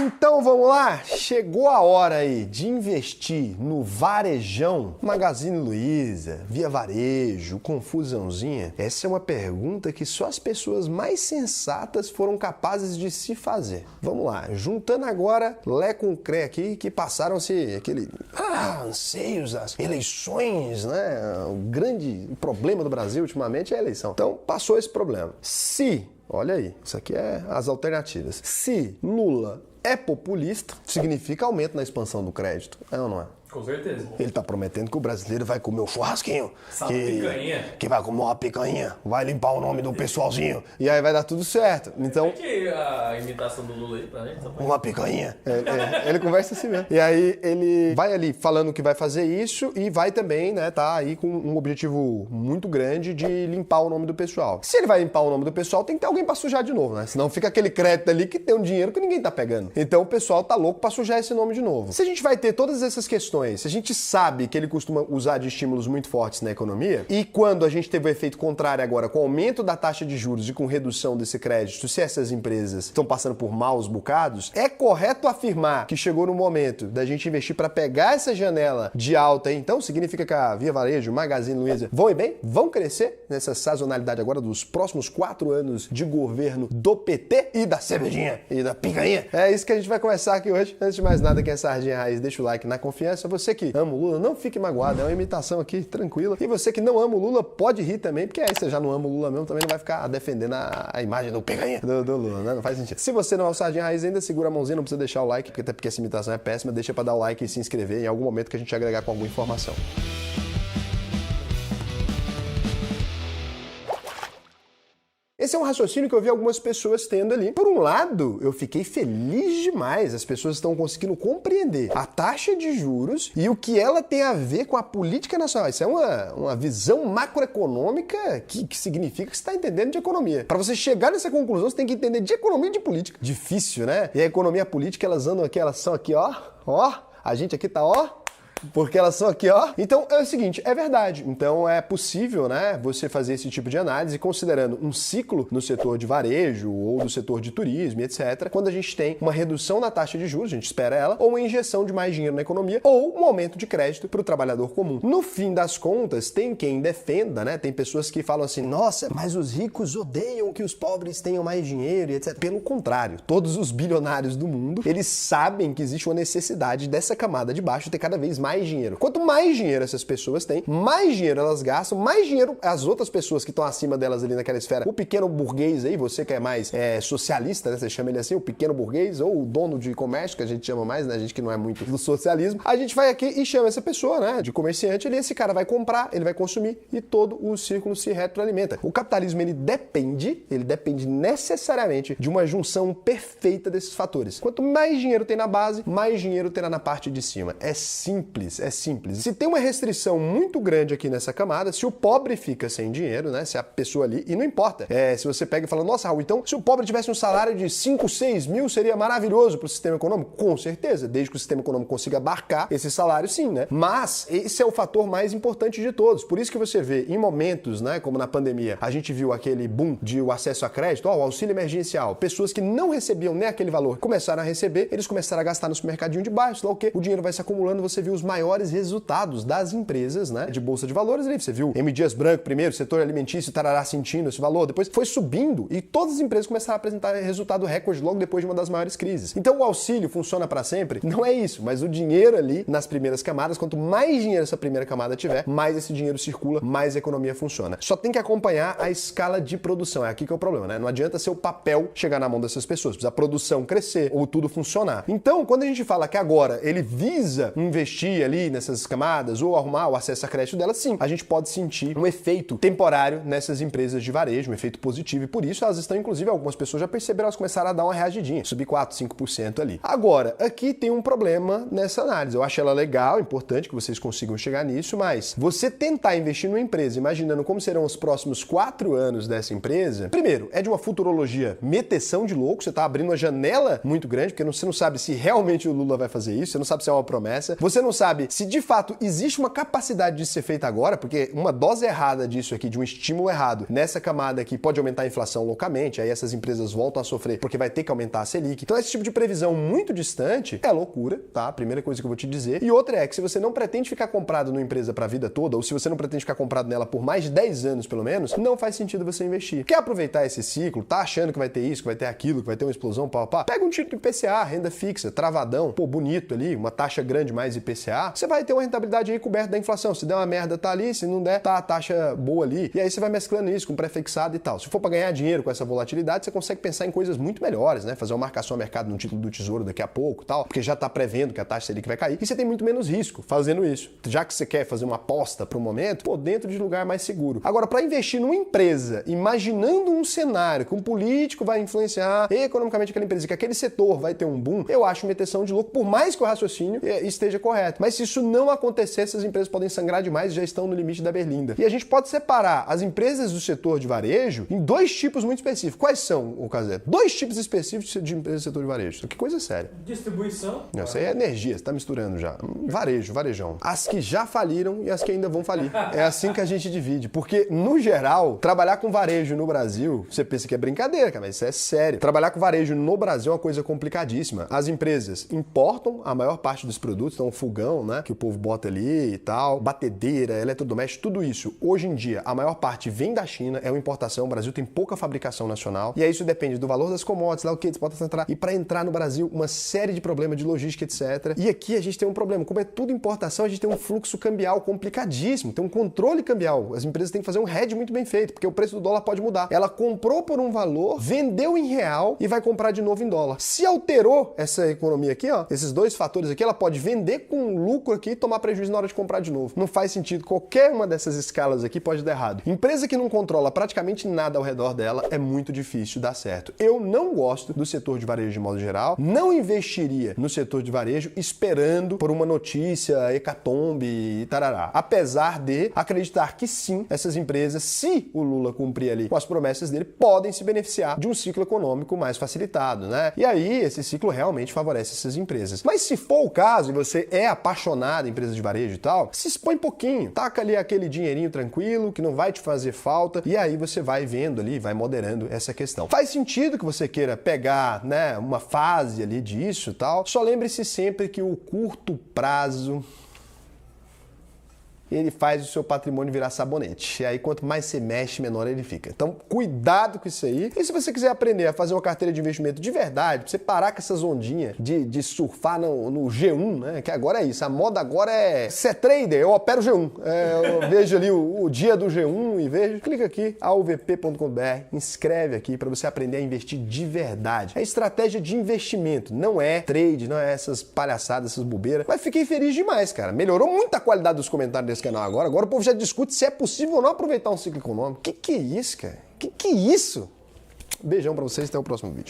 Então vamos lá, chegou a hora aí de investir no varejão, Magazine Luiza, Via Varejo, Confusãozinha? Essa é uma pergunta que só as pessoas mais sensatas foram capazes de se fazer. Vamos lá, juntando agora Lé com Cré aqui, que passaram-se aquele anseios das eleições, né? O grande problema do Brasil ultimamente é a eleição. Então passou esse problema. Olha aí, isso aqui é as alternativas. Se Lula é populista, significa aumento na expansão do crédito, é ou não é? Com certeza. Ele tá prometendo que o brasileiro vai comer o churrasquinho. Picanha. Que vai comer uma picanha, vai limpar o nome do pessoalzinho. E aí vai dar tudo certo. Então. Que a imitação do Lula aí pra gente? Uma picanha. Ele conversa assim mesmo. E aí ele vai ali falando que vai fazer isso e vai também, né, tá aí com um objetivo muito grande de limpar o nome do pessoal. Se ele vai limpar o nome do pessoal, tem que ter alguém pra sujar de novo, né? Senão fica aquele crédito ali que tem um dinheiro que ninguém tá pegando. Então o pessoal tá louco pra sujar esse nome de novo. Se a gente vai ter todas essas questões, se a gente sabe que ele costuma usar de estímulos muito fortes na economia, e quando a gente teve o efeito contrário agora, com o aumento da taxa de juros e com redução desse crédito, se essas empresas estão passando por maus bocados, é correto afirmar que chegou no momento da gente investir para pegar essa janela de alta, então significa que a Via Varejo, Magazine Luiza vão ir bem, vão crescer nessa sazonalidade agora dos próximos 4 anos de governo do PT e da cervejinha e da picanha. É isso que a gente vai conversar aqui hoje. Antes de mais nada, quem é Sardinha Raiz, deixa o like na confiança. Você que ama o Lula, não fique magoado, é uma imitação aqui, tranquila. E você que não ama o Lula, pode rir também, porque aí você já não ama o Lula mesmo, também não vai ficar defendendo a imagem do picanha do Lula, né? Não faz sentido. Se você não é o Sardinha Raiz ainda, segura a mãozinha, não precisa deixar o like, até porque essa imitação é péssima, deixa pra dar o like e se inscrever em algum momento que a gente agregar com alguma informação. Esse é um raciocínio que eu vi algumas pessoas tendo ali. Por um lado, eu fiquei feliz demais. As pessoas estão conseguindo compreender a taxa de juros e o que ela tem a ver com a política nacional. Isso é uma visão macroeconômica que significa que você está entendendo de economia. Para você chegar nessa conclusão, você tem que entender de economia e de política. Difícil, né? E a economia e a política, elas andam aqui, elas são aqui, ó. A gente aqui tá, ó. Porque elas são aqui, ó. Então é o seguinte, é verdade. Então é possível, né, você fazer esse tipo de análise considerando um ciclo no setor de varejo ou do setor de turismo, etc. Quando a gente tem uma redução na taxa de juros, a gente espera ela, ou uma injeção de mais dinheiro na economia, ou um aumento de crédito para o trabalhador comum. No fim das contas, tem quem defenda, né? Tem pessoas que falam assim, nossa, mas os ricos odeiam que os pobres tenham mais dinheiro, etc. Pelo contrário, todos os bilionários do mundo, eles sabem que existe uma necessidade dessa camada de baixo ter cada vez mais dinheiro. Quanto mais dinheiro essas pessoas têm, mais dinheiro elas gastam, mais dinheiro as outras pessoas que estão acima delas ali naquela esfera, o pequeno burguês aí, você que é mais socialista, né? Você chama ele assim, o pequeno burguês, ou o dono de comércio, que a gente chama mais, né? A gente que não é muito do socialismo, a gente vai aqui e chama essa pessoa, né? De comerciante, esse cara vai comprar, ele vai consumir e todo o círculo se retroalimenta. O capitalismo, ele depende necessariamente de uma junção perfeita desses fatores. Quanto mais dinheiro tem na base, mais dinheiro terá na parte de cima. É simples. Se tem uma restrição muito grande aqui nessa camada, se o pobre fica sem dinheiro, né? Se a pessoa ali, e não importa, se você pega e fala, nossa, Raul, então se o pobre tivesse um salário de 5, 6 mil, seria maravilhoso para o sistema econômico? Com certeza, desde que o sistema econômico consiga abarcar esse salário, sim, né? Mas esse é o fator mais importante de todos. Por isso que você vê em momentos, né, como na pandemia, a gente viu aquele boom de o acesso a crédito, o auxílio emergencial, pessoas que não recebiam nem aquele valor começaram a receber, eles começaram a gastar no supermercadinho de baixo, lá o quê? O dinheiro vai se acumulando, você viu os maiores resultados das empresas, né, de bolsa de valores ali. Você viu M. Dias Branco primeiro, setor alimentício, tarará sentindo esse valor, depois foi subindo e todas as empresas começaram a apresentar resultado recorde logo depois de uma das maiores crises. Então o auxílio funciona para sempre? Não é isso, mas o dinheiro ali nas primeiras camadas, quanto mais dinheiro essa primeira camada tiver, mais esse dinheiro circula, mais a economia funciona. Só tem que acompanhar a escala de produção, é aqui que é o problema, né? Não adianta seu papel chegar na mão dessas pessoas, precisa a produção crescer ou tudo funcionar. Então, quando a gente fala que agora ele visa investir ali nessas camadas ou arrumar o acesso a crédito delas, sim, a gente pode sentir um efeito temporário nessas empresas de varejo, um efeito positivo, e por isso elas estão, inclusive, algumas pessoas já perceberam, elas começaram a dar uma reagidinha, subir 4, 5% ali. Agora, aqui tem um problema nessa análise, eu acho ela legal, importante que vocês consigam chegar nisso, mas você tentar investir numa empresa imaginando como serão os próximos 4 anos dessa empresa, primeiro, é de uma futurologia meteção de louco, você tá abrindo uma janela muito grande, porque você não sabe se realmente o Lula vai fazer isso, você não sabe se é uma promessa, você não sabe sabe se de fato existe uma capacidade de ser feita agora, porque uma dose errada disso aqui, de um estímulo errado, nessa camada aqui pode aumentar a inflação loucamente, aí essas empresas voltam a sofrer porque vai ter que aumentar a Selic. Então esse tipo de previsão muito distante é loucura, tá? Primeira coisa que eu vou te dizer. E outra é que se você não pretende ficar comprado numa empresa pra vida toda, ou se você não pretende ficar comprado nela por mais de 10 anos pelo menos, não faz sentido você investir. Quer aproveitar esse ciclo, tá achando que vai ter isso, que vai ter aquilo, que vai ter uma explosão, pá, pega um título IPCA, renda fixa, travadão, pô, bonito ali, uma taxa grande mais IPCA, você vai ter uma rentabilidade aí coberta da inflação. Se der uma merda, tá ali, se não der, tá a taxa boa ali. E aí você vai mesclando isso com prefixado e tal. Se for pra ganhar dinheiro com essa volatilidade, você consegue pensar em coisas muito melhores, né? Fazer uma marcação a mercado no título do Tesouro daqui a pouco, tal, porque já tá prevendo que a taxa Selic vai cair e você tem muito menos risco fazendo isso. Já que você quer fazer uma aposta pro momento, pô, dentro de lugar mais seguro. Agora, para investir numa empresa, imaginando um cenário que um político vai influenciar economicamente aquela empresa, que aquele setor vai ter um boom, eu acho meteção de louco, por mais que o raciocínio esteja correto. Mas se isso não acontecer, essas empresas podem sangrar demais e já estão no limite da berlinda. E a gente pode separar as empresas do setor de varejo em dois tipos muito específicos. Quais são, o Cazé? Dois tipos específicos de empresas do setor de varejo. Que coisa séria. Distribuição. Não, isso aí é energia, você tá misturando já. Varejo, varejão. As que já faliram e as que ainda vão falir. É assim que a gente divide. Porque, no geral, trabalhar com varejo no Brasil, você pensa que é brincadeira, cara, mas isso é sério. Trabalhar com varejo no Brasil é uma coisa complicadíssima. As empresas importam a maior parte dos produtos, então o fogão, né, que o povo bota ali e tal, batedeira, eletrodoméstico, tudo isso. Hoje em dia, a maior parte vem da China, é uma importação, o Brasil tem pouca fabricação nacional, e aí isso depende do valor das commodities, lá o que, exportação entrar. E para entrar no Brasil, uma série de problemas de logística, etc. E aqui a gente tem um problema, como é tudo importação, a gente tem um fluxo cambial complicadíssimo, tem um controle cambial. As empresas têm que fazer um hedge muito bem feito, porque o preço do dólar pode mudar. Ela comprou por um valor, vendeu em real e vai comprar de novo em dólar. Se alterou essa economia aqui, ó, esses dois fatores aqui, ela pode vender com lucro aqui e tomar prejuízo na hora de comprar de novo. Não faz sentido. Qualquer uma dessas escalas aqui pode dar errado. Empresa que não controla praticamente nada ao redor dela, é muito difícil dar certo. Eu não gosto do setor de varejo de modo geral, não investiria no setor de varejo esperando por uma notícia, hecatombe e tarará. Apesar de acreditar que sim, essas empresas, se o Lula cumprir ali com as promessas dele, podem se beneficiar de um ciclo econômico mais facilitado, né? E aí, esse ciclo realmente favorece essas empresas. Mas se for o caso, e você é apaixonado em empresas de varejo e tal, se expõe pouquinho, taca ali aquele dinheirinho tranquilo, que não vai te fazer falta, e aí você vai vendo ali, vai moderando essa questão. Faz sentido que você queira pegar, né, uma fase ali disso e tal, só lembre-se sempre que o curto prazo ele faz o seu patrimônio virar sabonete. E aí, quanto mais você mexe, menor ele fica. Então, cuidado com isso aí. E se você quiser aprender a fazer uma carteira de investimento de verdade, pra você parar com essas ondinhas de surfar no G1, né? Que agora é isso. A moda agora é ser trader, eu opero G1. Eu vejo ali o dia do G1 e vejo. Clica aqui, alvp.com.br, inscreve aqui para você aprender a investir de verdade. É estratégia de investimento, não é trade, não é essas palhaçadas, essas bobeiras. Mas fiquei feliz demais, cara. Melhorou muito a qualidade dos comentários desse canal agora. Agora o povo já discute se é possível ou não aproveitar um ciclo econômico. Que é isso, cara? Que é isso? Beijão pra vocês, até o próximo vídeo.